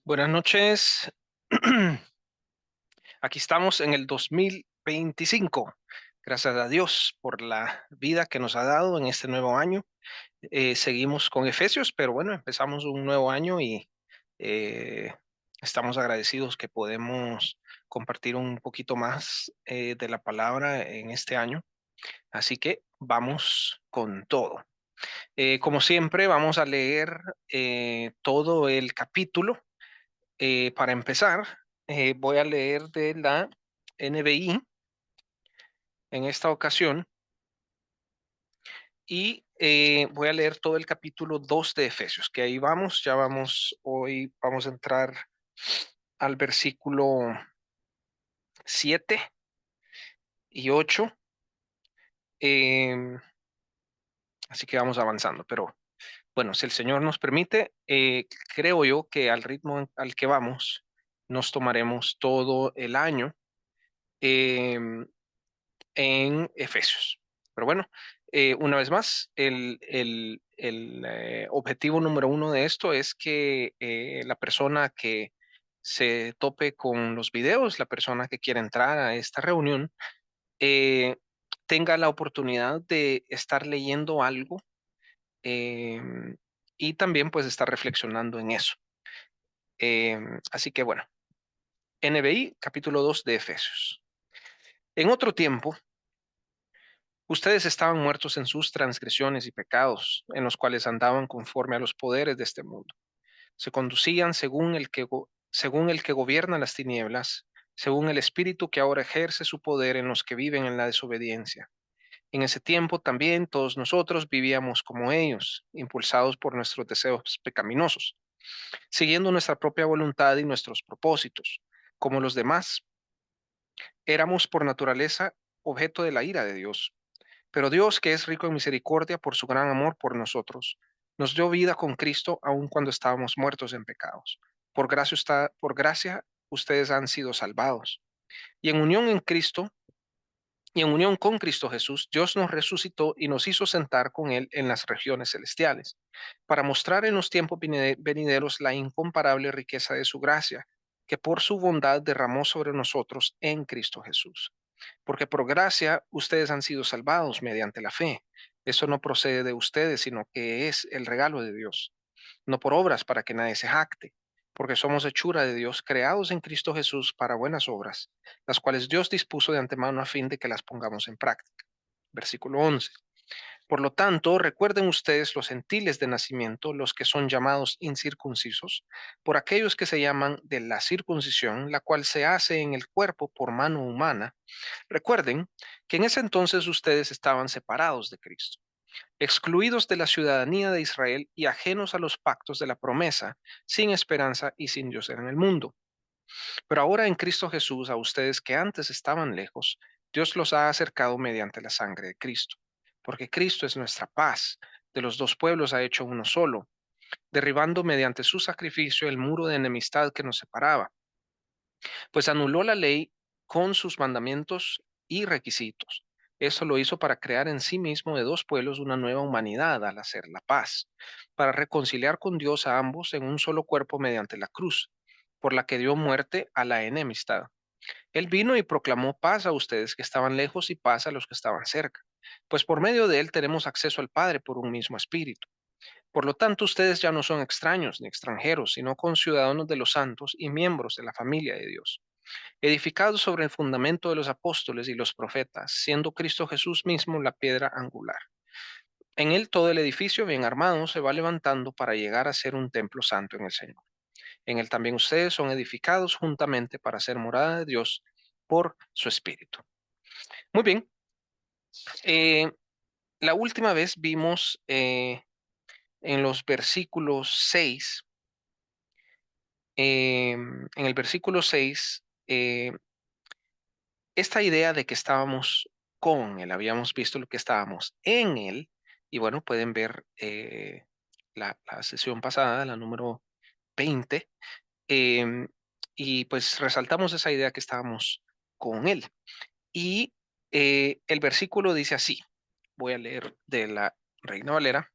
Buenas noches. Aquí estamos en el 2025. Gracias a Dios por la vida que nos ha dado en este nuevo año. Seguimos con Efesios, pero bueno, empezamos un nuevo año y eh, estamos agradecidos que podemos compartir un poquito más de la palabra en este año. Así que vamos con todo. Como siempre, vamos a leer todo el capítulo. Para empezar, voy a leer de la NBI en esta ocasión y voy a leer todo el capítulo 2 de Efesios, que ahí vamos, hoy vamos a entrar al versículo 7 y 8, em, así que vamos avanzando, pero bueno, si el Señor nos permite, creo yo que al ritmo al que vamos, nos tomaremos todo el año. em, en Efesios. Pero bueno, una vez más, el objetivo número uno de esto es que la persona que se tope con los videos, la persona que quiera entrar a esta reunión, eh, tenga la oportunidad de estar leyendo algo eh, y también pues estar reflexionando en eso. Así que bueno, NBI, capítulo 2 de Efesios. En otro tiempo, ustedes estaban muertos en sus transgresiones y pecados, en los cuales andaban conforme a los poderes de este mundo. Se conducían según el que gobierna las tinieblas, según el espíritu que ahora ejerce su poder en los que viven en la desobediencia. En ese tiempo también todos nosotros vivíamos como ellos, impulsados por nuestros deseos pecaminosos, siguiendo nuestra propia voluntad y nuestros propósitos. Como los demás, éramos por naturaleza objeto de la ira de Dios. Pero Dios, que es rico en misericordia por su gran amor por nosotros, nos dio vida con Cristo aun cuando estábamos muertos en pecados. Por gracia ustedes han sido salvados. Y en unión en Cristo, y en unión con Cristo Jesús, Dios nos resucitó y nos hizo sentar con Él en las regiones celestiales, para mostrar en los tiempos venideros la incomparable riqueza de su gracia, que por su bondad derramó sobre nosotros en Cristo Jesús. Porque por gracia ustedes han sido salvados mediante la fe. Eso no procede de ustedes, sino que es el regalo de Dios, no por obras para que nadie se jacte, porque somos hechura de Dios, creados en Cristo Jesús para buenas obras, las cuales Dios dispuso de antemano a fin de que las pongamos en práctica. Versículo 11. Por lo tanto, recuerden ustedes los gentiles de nacimiento, los que son llamados incircuncisos, por aquellos que se llaman de la circuncisión, la cual se hace en el cuerpo por mano humana. Recuerden que en ese entonces ustedes estaban separados de Cristo, excluidos de la ciudadanía de Israel y ajenos a los pactos de la promesa, sin esperanza y sin Dios en el mundo. Pero ahora en Cristo Jesús, a ustedes que antes estaban lejos, Dios los ha acercado mediante la sangre de Cristo, porque Cristo es nuestra paz. De los dos pueblos ha hecho uno solo, derribando mediante su sacrificio el muro de enemistad que nos separaba, pues anuló la ley con sus mandamientos y requisitos. Eso lo hizo para crear en sí mismo de dos pueblos una nueva humanidad al hacer la paz, para reconciliar con Dios a ambos en un solo cuerpo mediante la cruz, por la que dio muerte a la enemistad. Él vino y proclamó paz a ustedes que estaban lejos y paz a los que estaban cerca, pues por medio de él tenemos acceso al Padre por un mismo espíritu. Por lo tanto, ustedes ya no son extraños ni extranjeros, sino conciudadanos de los santos y miembros de la familia de Dios, edificados sobre el fundamento de los apóstoles y los profetas, siendo Cristo Jesús mismo la piedra angular. En él todo el edificio bien armado se va levantando para llegar a ser un templo santo en el Señor. En él también ustedes son edificados juntamente para ser morada de Dios por su Espíritu. Muy bien, eh, la última vez vimos en los versículos 6, en el versículo 6, esta idea de que estábamos con Él, habíamos visto lo que estábamos en Él, y bueno, pueden ver la sesión pasada, la número 20, em, y pues resaltamos esa idea que estábamos con Él. Y el versículo dice así, voy a leer de la Reina Valera.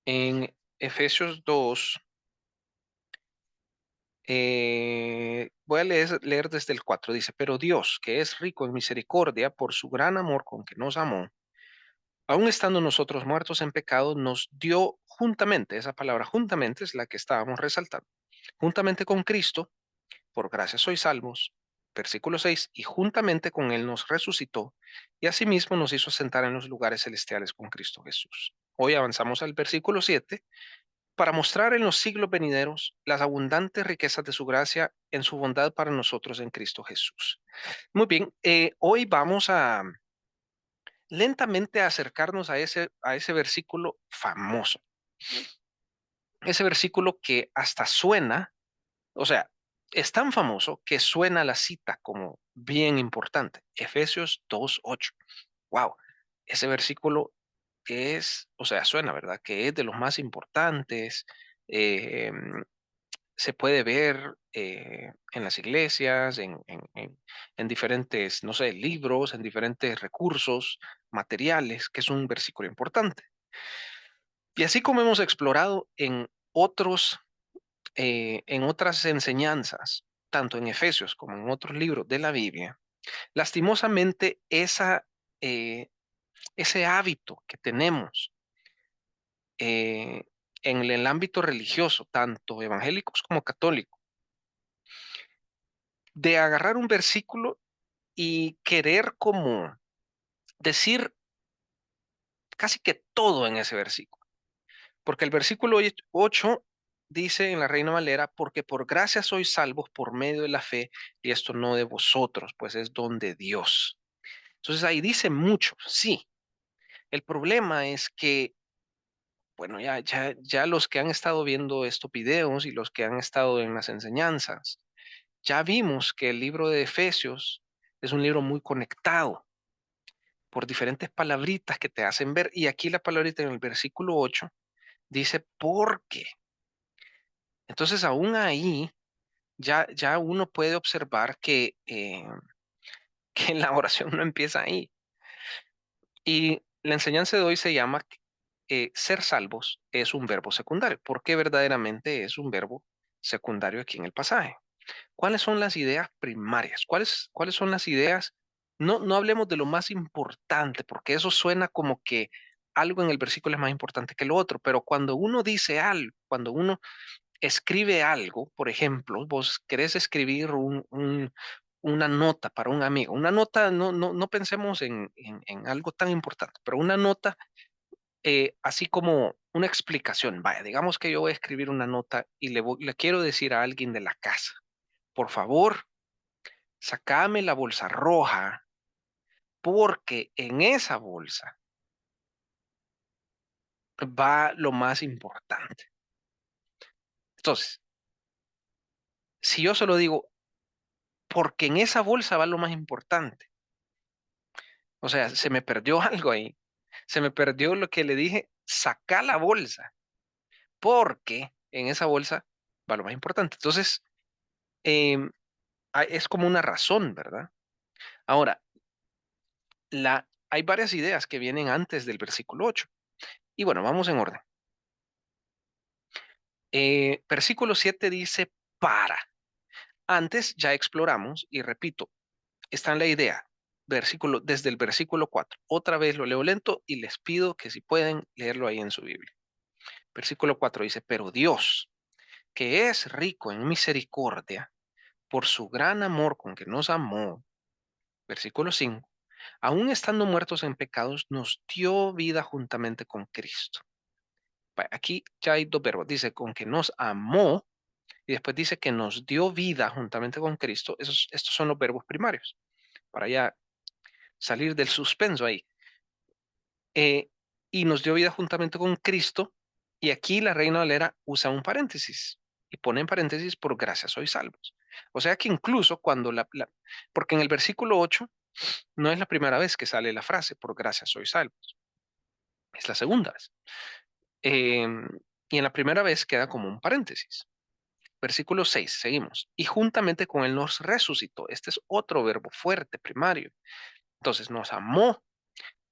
En Efesios 2, voy a leer desde el 4. Dice, pero Dios, que es rico en misericordia por su gran amor con que nos amó, aun estando nosotros muertos en pecado, nos dio juntamente, esa palabra juntamente es la que estábamos resaltando, juntamente con Cristo, por gracia sois salvos. Versículo 6, y juntamente con Él nos resucitó y asimismo nos hizo sentar en los lugares celestiales con Cristo Jesús. Hoy avanzamos al versículo 7 para mostrar en los siglos venideros las abundantes riquezas de su gracia en su bondad para nosotros en Cristo Jesús. Muy bien, hoy vamos a lentamente acercarnos a ese versículo famoso, ese versículo que hasta suena, o sea, es tan famoso que suena la cita como bien importante. Efesios 2:8. Wow, ese versículo es, o sea, suena, ¿verdad? Que es de los más importantes. eh, Se puede ver en las iglesias, en diferentes, no sé, libros, en diferentes recursos materiales, que es un versículo importante. Y así como hemos explorado en otras enseñanzas, tanto en Efesios como en otros libros de la Biblia, lastimosamente eh, ese hábito que tenemos en el ámbito religioso, tanto evangélicos como católicos, de agarrar un versículo y querer como decir casi que todo en ese versículo. Porque el versículo 8 dice en la Reina Valera, porque por gracia sois salvos por medio de la fe, y esto no de vosotros, pues es don de Dios. Entonces ahí dice mucho, sí. El problema es que, bueno, ya los que han estado viendo estos videos y los que han estado en las enseñanzas, ya vimos que el libro de Efesios es un libro muy conectado por diferentes palabritas que te hacen ver. Y aquí la palabrita en el versículo 8 dice, porque. Entonces, aún ahí, ya uno puede observar que la oración no empieza ahí. Y la enseñanza de hoy se llama ser salvos es un verbo secundario. ¿Por qué verdaderamente es un verbo secundario aquí en el pasaje? ¿Cuáles son las ideas primarias? ¿Cuáles son las ideas? No, no hablemos de lo más importante, porque eso suena como que algo en el versículo es más importante que lo otro, pero cuando uno dice algo, cuando uno escribe algo, por ejemplo, vos querés escribir una nota para un amigo, una nota, no pensemos en algo tan importante, pero una nota así como una explicación. Vaya, digamos que yo voy a escribir una nota y le quiero decir a alguien de la casa, por favor, sacame la bolsa roja, porque en esa bolsa va lo más importante. Entonces, si yo solo digo, porque en esa bolsa va lo más importante, o sea, se me perdió algo ahí. Se me perdió lo que le dije, saca la bolsa, porque en esa bolsa va lo más importante. Entonces, em, es como una razón, ¿verdad? Ahora, hay varias ideas que vienen antes del versículo 8. Y bueno, vamos en orden. Versículo 7 dice, para. Antes ya exploramos, y repito, está en la idea, desde el versículo 4. Otra vez lo leo lento y les pido que si pueden leerlo ahí en su Biblia. Versículo 4 dice, pero Dios, que es rico en misericordia, por su gran amor con que nos amó, versículo 5, aun estando muertos en pecados, nos dio vida juntamente con Cristo. Aquí ya hay dos verbos, dice con que nos amó y después dice que nos dio vida juntamente con Cristo. Estos son los verbos primarios, para ya salir del suspenso ahí. Eh, y nos dio vida juntamente con Cristo, y aquí la Reina Valera usa un paréntesis y pone en paréntesis por gracia sois salvos. O sea que incluso cuando porque en el versículo 8 no es la primera vez que sale la frase por gracia sois salvos, es la segunda vez. Em, y en la primera vez queda como un paréntesis. Versículo 6, seguimos. Y juntamente con él nos resucitó. Este es otro verbo fuerte, primario. Entonces nos amó,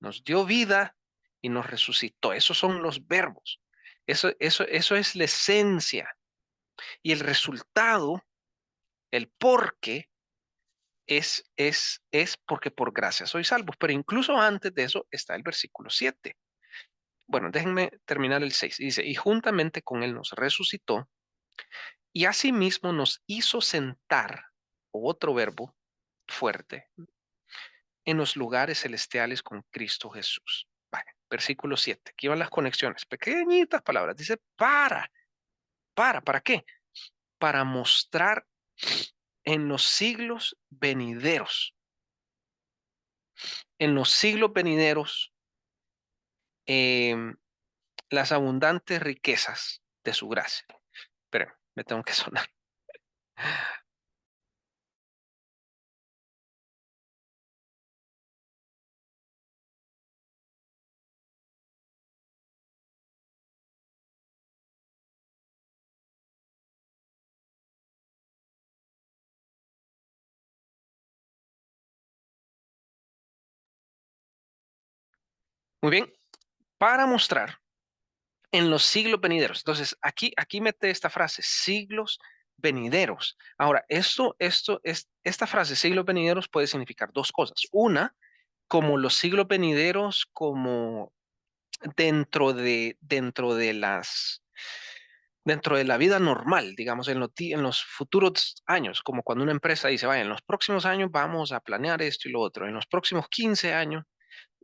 nos dio vida y nos resucitó. Esos son los verbos. Eso es la esencia. Y el resultado, el por qué, es porque por gracia sois salvos. Pero incluso antes de eso está el versículo 7. Bueno, déjenme terminar el 6. Dice, y juntamente con él nos resucitó y asimismo nos hizo sentar, otro verbo fuerte, en los lugares celestiales con Cristo Jesús. Vale, versículo 7. Aquí van las conexiones. Pequeñitas palabras. Dice, ¿para qué? Para mostrar en los siglos venideros, em, las abundantes riquezas de su gracia. Pero me tengo que sonar. Muy bien, para mostrar en los siglos venideros. Entonces, aquí mete esta frase, siglos venideros. Ahora, esta frase, siglos venideros, puede significar dos cosas. Una, como los siglos venideros, como dentro de la vida normal, digamos, en los futuros años, como cuando una empresa dice, vaya, en los próximos años vamos a planear esto y lo otro, en los próximos 15 años,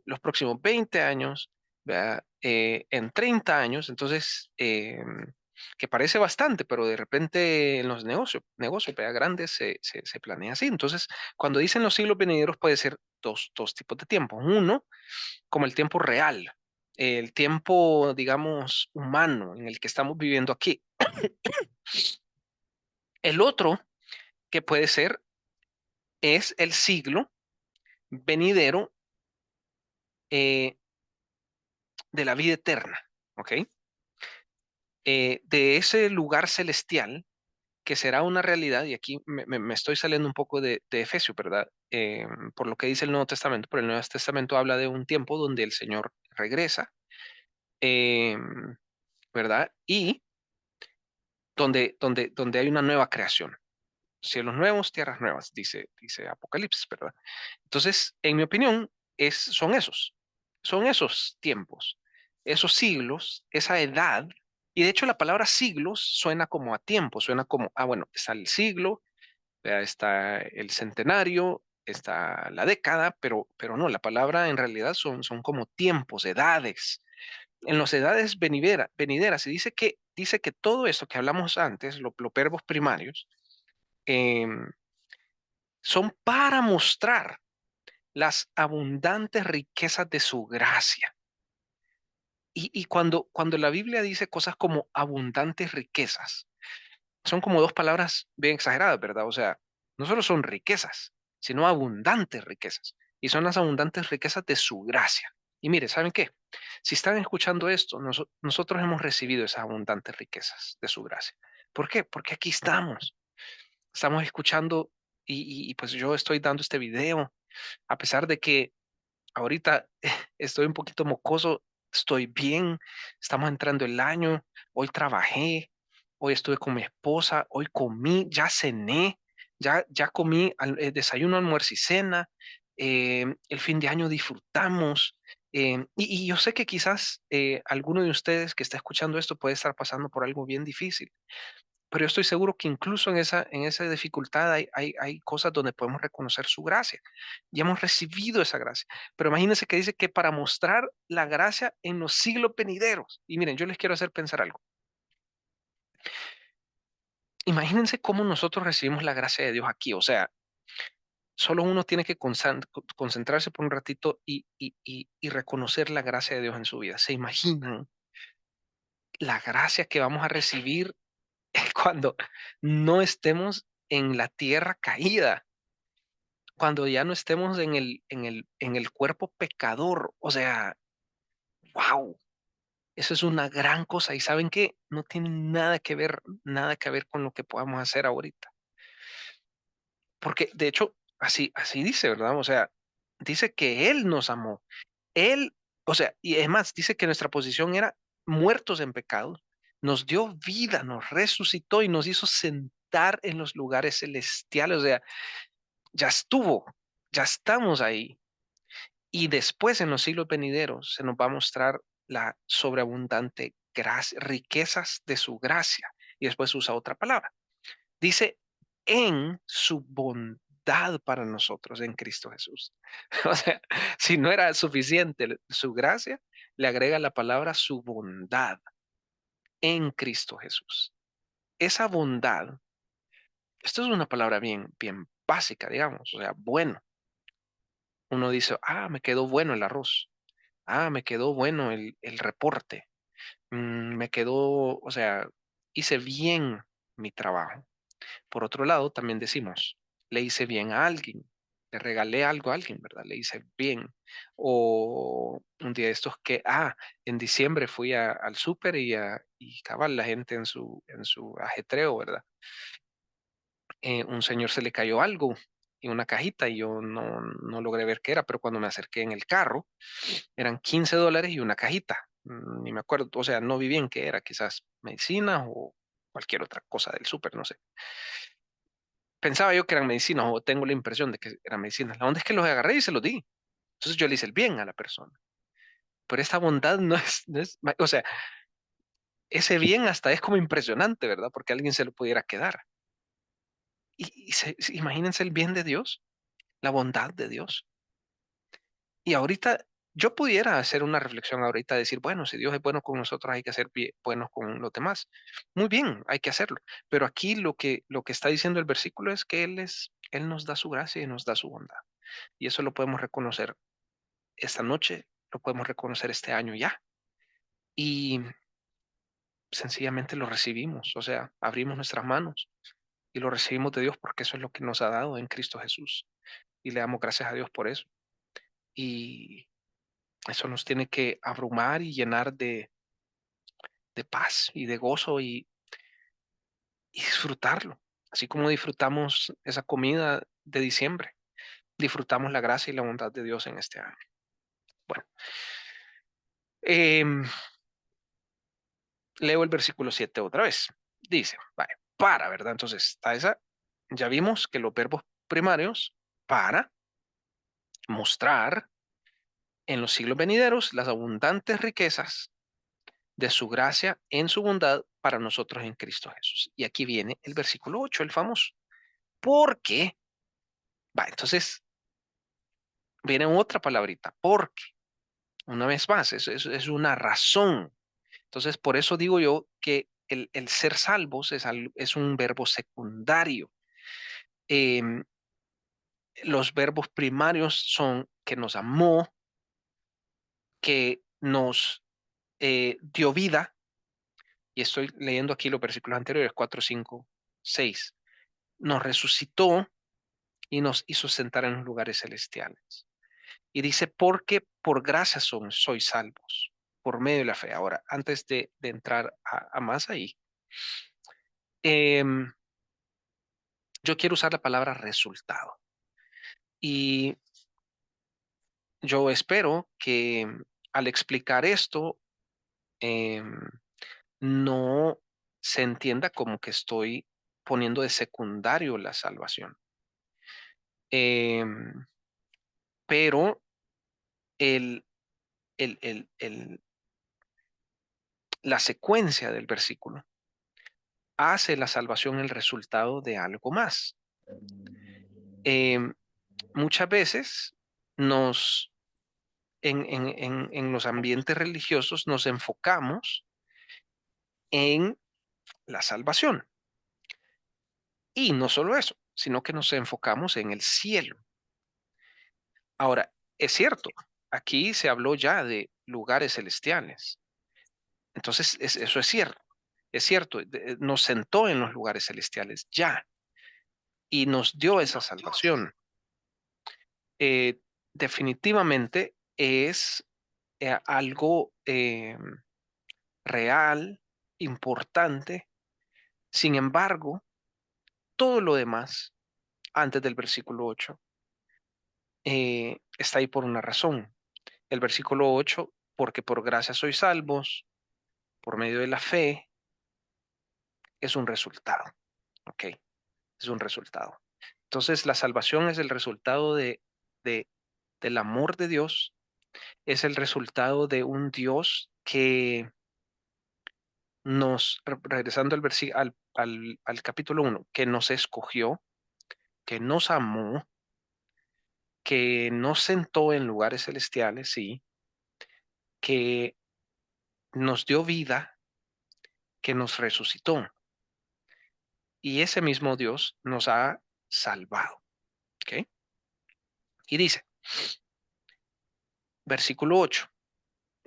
los próximos 20 años, ¿verdad? En 30 años, entonces, que parece bastante, pero de repente en los negocios ¿verdad? Grandes se planea así. Entonces, cuando dicen los siglos venideros puede ser dos tipos de tiempo. Uno, como el tiempo real, el tiempo, digamos, humano en el que estamos viviendo aquí. El otro que puede ser es el siglo venidero eh, de la vida eterna, ¿ok? De ese lugar celestial que será una realidad, y aquí me estoy saliendo un poco de Efesios, ¿verdad? Por lo que dice el Nuevo Testamento, pero el Nuevo Testamento habla de un tiempo donde el Señor regresa, ¿verdad? Y donde hay una nueva creación. Cielos nuevos, tierras nuevas, dice Apocalipsis, ¿verdad? Entonces, en mi opinión, son esos tiempos, esos siglos, esa edad, y de hecho la palabra siglos suena como a tiempo, suena como, bueno, está el siglo, ¿verdad? Está el centenario, está la década, pero no, la palabra en realidad son como tiempos, edades. En las edades venideras, y dice que todo esto que hablamos antes, los verbos primarios, em, son para mostrar las abundantes riquezas de su gracia. Y cuando la Biblia dice cosas como abundantes riquezas, son como dos palabras bien exageradas, ¿verdad? O sea, no solo son riquezas, sino abundantes riquezas. Y son las abundantes riquezas de su gracia. Y mire, ¿saben qué? Si están escuchando esto, nosotros hemos recibido esas abundantes riquezas de su gracia. ¿Por qué? Porque aquí estamos escuchando y pues yo estoy dando este video, a pesar de que ahorita estoy un poquito mocoso, estoy bien, estamos entrando el año, hoy trabajé, hoy estuve con mi esposa, hoy comí, ya cené, ya comí desayuno, almuerzo y cena, el fin de año disfrutamos. Y yo sé que quizás alguno de ustedes que está escuchando esto puede estar pasando por algo bien difícil, pero yo estoy seguro que incluso en esa dificultad hay cosas donde podemos reconocer su gracia. Y hemos recibido esa gracia. Pero imagínense que dice que para mostrar la gracia en los siglos venideros. Y miren, yo les quiero hacer pensar algo. Imagínense cómo nosotros recibimos la gracia de Dios aquí. O sea, solo uno tiene que concentrarse por un ratito y reconocer la gracia de Dios en su vida. ¿Se imaginan la gracia que vamos a recibir cuando no estemos en la tierra caída? Cuando ya no estemos en el cuerpo pecador? O sea, wow, eso es una gran cosa. Y saben que no tiene nada que ver con lo que podamos hacer ahorita. Porque de hecho, así dice, ¿verdad? O sea, dice que Él nos amó. Él, o sea, y es más, dice que nuestra posición era muertos en pecado, nos dio vida, nos resucitó y nos hizo sentar en los lugares celestiales. O sea, ya estuvo, ya estamos ahí. Y después en los siglos venideros se nos va a mostrar la sobreabundante gracia, riquezas de su gracia. Y después usa otra palabra. Dice, en su bondad para nosotros en Cristo Jesús. O sea, si no era suficiente su gracia, le agrega la palabra su bondad en Cristo Jesús. Esa bondad, esto es una palabra bien básica, digamos, o sea, bueno. Uno dice, me quedó bueno el arroz. Me quedó bueno el reporte. Me quedó, o sea, hice bien mi trabajo. Por otro lado, también decimos, le hice bien a alguien, le regalé algo a alguien, ¿verdad? Le hice bien. O un día de estos que, en diciembre fui al súper y cabal, la gente en su ajetreo, ¿verdad? Un señor se le cayó algo en una cajita y yo no logré ver qué era, pero cuando me acerqué en el carro, eran $15 y una cajita. Ni me acuerdo, o sea, no vi bien qué era, quizás medicina o cualquier otra cosa del súper, no sé. Pensaba yo que eran medicinas o tengo la impresión de que eran medicinas. La onda es que los agarré y se los di. Entonces yo le hice el bien a la persona. Pero esta bondad o sea, ese bien hasta es como impresionante, ¿verdad? Porque alguien se lo pudiera quedar. Imagínense el bien de Dios, la bondad de Dios. Y ahorita yo pudiera hacer una reflexión ahorita, decir, bueno, si Dios es bueno con nosotros, hay que ser buenos con los demás. Muy bien, hay que hacerlo. Pero aquí lo que está diciendo el versículo es que Él nos da su gracia y nos da su bondad. Y eso lo podemos reconocer esta noche, lo podemos reconocer este año ya. Y sencillamente lo recibimos, o sea, abrimos nuestras manos y lo recibimos de Dios porque eso es lo que nos ha dado en Cristo Jesús. Y le damos gracias a Dios por eso. Y eso nos tiene que abrumar y llenar de paz y de gozo y disfrutarlo. Así como disfrutamos esa comida de diciembre, disfrutamos la gracia y la bondad de Dios en este año. Bueno, em, leo el versículo 7 otra vez. Dice, vale, ¿verdad? Entonces, está esa, ya vimos que los verbos primarios para mostrar en los siglos venideros las abundantes riquezas de su gracia en su bondad para nosotros en Cristo Jesús. Y aquí viene el versículo 8, el famoso. Porque, entonces viene otra palabrita, porque, una vez más, es una razón. Entonces, por eso digo yo que el ser salvos es un verbo secundario. Em, los verbos primarios son que nos amó, que nos dio vida, y estoy leyendo aquí los versículos anteriores, 4, 5, 6, nos resucitó y nos hizo sentar en los lugares celestiales. Y dice, porque por gracia sois salvos, por medio de la fe. Ahora, antes de entrar a más ahí, em, yo quiero usar la palabra resultado. Y yo espero que al explicar esto, em, no se entienda como que estoy poniendo de secundario la salvación. Em, pero el, el, la secuencia del versículo hace la salvación el resultado de algo más. Em, muchas veces nos, en los ambientes religiosos nos enfocamos en la salvación. Y no solo eso, sino que nos enfocamos en el cielo. Ahora, es cierto, aquí se habló ya de lugares celestiales. Entonces, eso es cierto. Es cierto, nos sentó en los lugares celestiales ya y nos dio esa salvación. Eh, definitivamente es algo real, importante. Sin embargo, todo lo demás, antes del versículo 8, está ahí por una razón. El versículo 8, porque por gracia sois salvos, por medio de la fe, es un resultado, ¿ok? Es un resultado. Entonces, la salvación es el resultado de, del amor de Dios, es el resultado de un Dios que regresando al capítulo 1, que nos escogió, que nos amó, que nos sentó en lugares celestiales, sí, que nos dio vida, que nos resucitó. Y ese mismo Dios nos ha salvado, ¿ok? Y dice, versículo 8,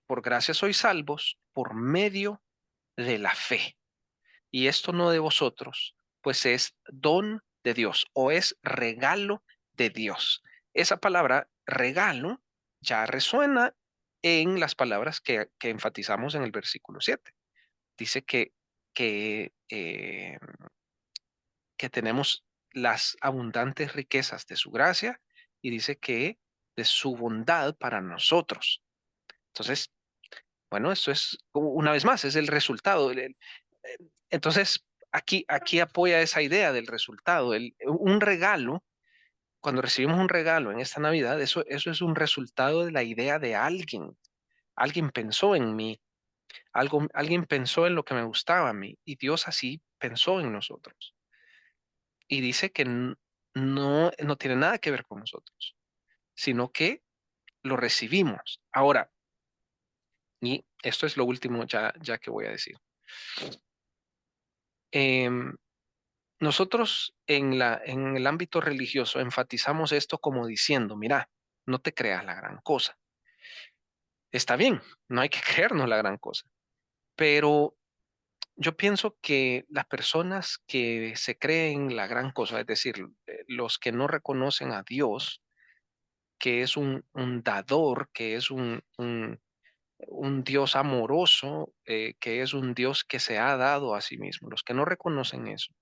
por gracia sois salvos por medio de la fe. Y esto no de vosotros, pues es don de Dios o es regalo de Dios. Esa palabra regalo ya resuena en las palabras que enfatizamos en el versículo 7. Dice que, eh, que tenemos las abundantes riquezas de su gracia y dice que de su bondad para nosotros. Entonces, bueno, esto es, una vez más, es el resultado. Entonces, aquí apoya esa idea del resultado. Un regalo, cuando recibimos un regalo en esta Navidad, eso es un resultado de la idea de alguien. Alguien pensó en mí, alguien pensó en lo que me gustaba a mí y Dios así pensó en nosotros. Y dice que no tiene nada que ver con nosotros, sino que lo recibimos. Ahora, y esto es lo último ya que voy a decir. Em, Nosotros en el ámbito religioso enfatizamos esto como diciendo, mira, no te creas la gran cosa. Está bien, no hay que creernos la gran cosa, pero yo pienso que las personas que se creen la gran cosa, es decir, los que no reconocen a Dios, que es un dador, que es un Dios amoroso, que es un Dios que se ha dado a sí mismo, los que no reconocen eso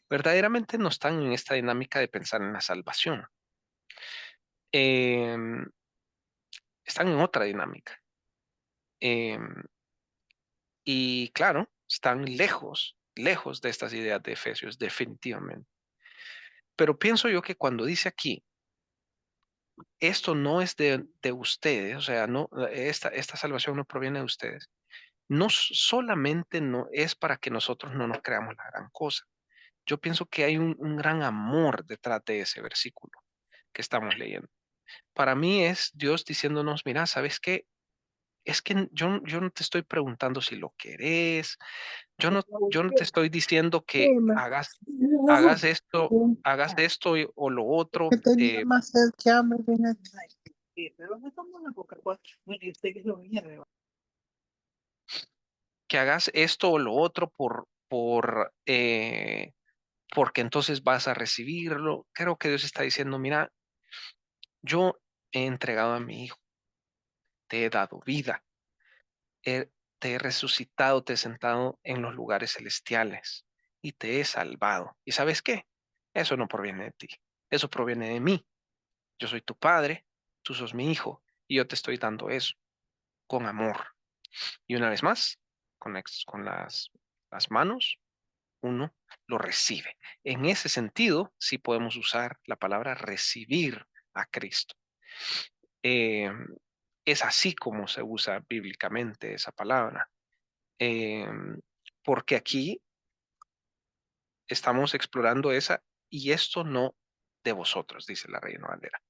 verdaderamente no están en esta dinámica de pensar en la salvación. Em, Están en otra dinámica. Em, y claro, están lejos, lejos de estas ideas de Efesios, definitivamente. Pero pienso yo que cuando dice aquí, esto no es de ustedes, o sea, no, esta salvación no proviene de ustedes, no solamente no es para que nosotros no nos creamos la gran cosa. Yo pienso que hay un gran amor detrás de ese versículo que estamos leyendo. Para mí es Dios diciéndonos, mira, ¿sabes qué? Es que yo no te estoy preguntando si lo querés, yo no te estoy diciendo que hagas esto o lo Que otro, tenía más sed que hambre, ven sí, pero me tomo una Coca-Cola. Bueno, ¿y usted qué es lo que quiere? que hagas esto o lo otro porque entonces vas a recibirlo. Creo que Dios está diciendo, mira, yo he entregado a mi hijo, te he dado vida, te he resucitado, te he sentado en los lugares celestiales y te he salvado. ¿Y sabes qué? Eso no proviene de ti, eso proviene de mí. Yo soy tu padre, tú sos mi hijo y yo te estoy dando eso con amor. Y una vez más, con las manos, uno lo recibe. En ese sentido, sí podemos usar la palabra recibir a Cristo. Eh, es así como se usa bíblicamente esa palabra. Eh, Porque aquí estamos explorando esa y esto no de vosotros, dice la Reina Valera.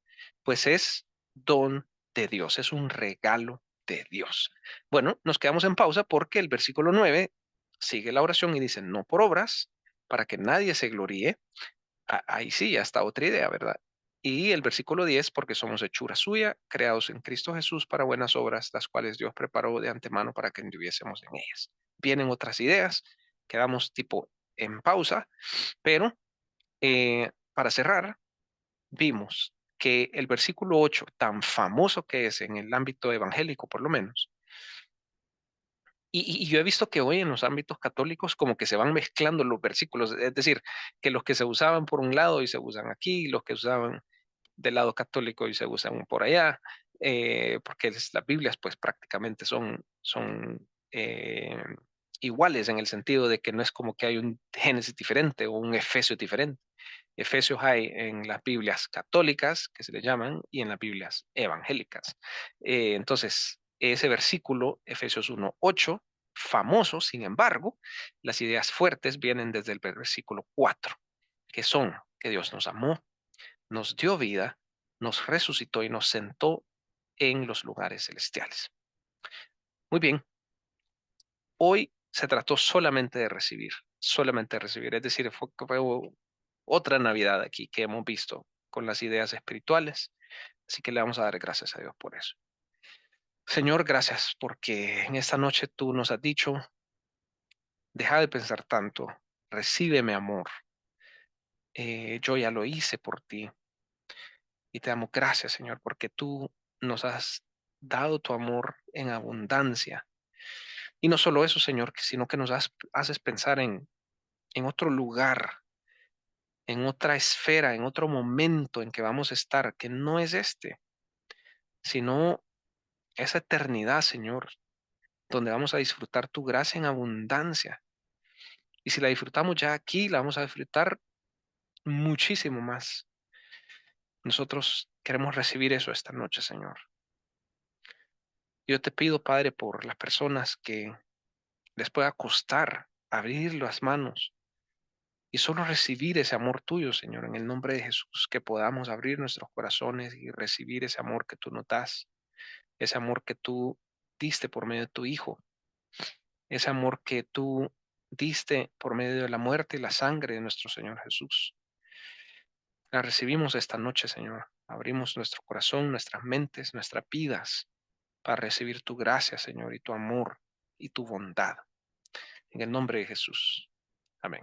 Pues es don de Dios, es un regalo de Dios. Bueno, nos quedamos en pausa porque el versículo 9 sigue la oración y dice, no por obras, para que nadie se gloríe. Ahí sí, ya está otra idea, ¿verdad? Y el versículo 10, porque somos hechura suya, creados en Cristo Jesús para buenas obras, las cuales Dios preparó de antemano para que anduviésemos en ellas. Vienen otras ideas, quedamos tipo en pausa, pero para cerrar, vimos que el versículo 8, tan famoso que es en el ámbito evangélico por lo menos, y yo he visto que hoy en los ámbitos católicos como que se van mezclando los versículos, es decir, que los que se usaban por un lado y se usan aquí, los que usaban del lado católico y se usan por allá, porque las Biblias pues prácticamente son iguales en el sentido de que no es como que hay un Génesis diferente o un Efesios diferente. Efesios hay en las Biblias católicas, que se le llaman, y en las Biblias evangélicas. Entonces, ese versículo, Efesios 1:8, famoso, sin embargo, las ideas fuertes vienen desde el versículo 4, que son que Dios nos amó, nos dio vida, nos resucitó y nos sentó en los lugares celestiales. Muy bien, hoy se trató solamente de recibir, es decir, fue otra Navidad aquí que hemos visto con las ideas espirituales, así que le vamos a dar gracias a Dios por eso. Señor, gracias porque en esta noche tú nos has dicho, deja de pensar tanto, recíbeme amor, yo ya lo hice por ti y te damos gracias, Señor, porque tú nos has dado tu amor en abundancia. Y no solo eso, Señor, sino que nos haces pensar en otro lugar, en otra esfera, en otro momento en que vamos a estar, que no es este, sino esa eternidad, Señor, donde vamos a disfrutar tu gracia en abundancia. Y si la disfrutamos ya aquí, la vamos a disfrutar muchísimo más. Nosotros queremos recibir eso esta noche, Señor. Yo te pido, Padre, por las personas que les pueda costar abrir las manos y solo recibir ese amor tuyo, Señor, en el nombre de Jesús, que podamos abrir nuestros corazones y recibir ese amor que tú nos das, ese amor que tú diste por medio de tu Hijo, ese amor que tú diste por medio de la muerte y la sangre de nuestro Señor Jesús. La recibimos esta noche, Señor. Abrimos nuestro corazón, nuestras mentes, nuestras vidas para recibir tu gracia, Señor, y tu amor y tu bondad. En el nombre de Jesús. Amén.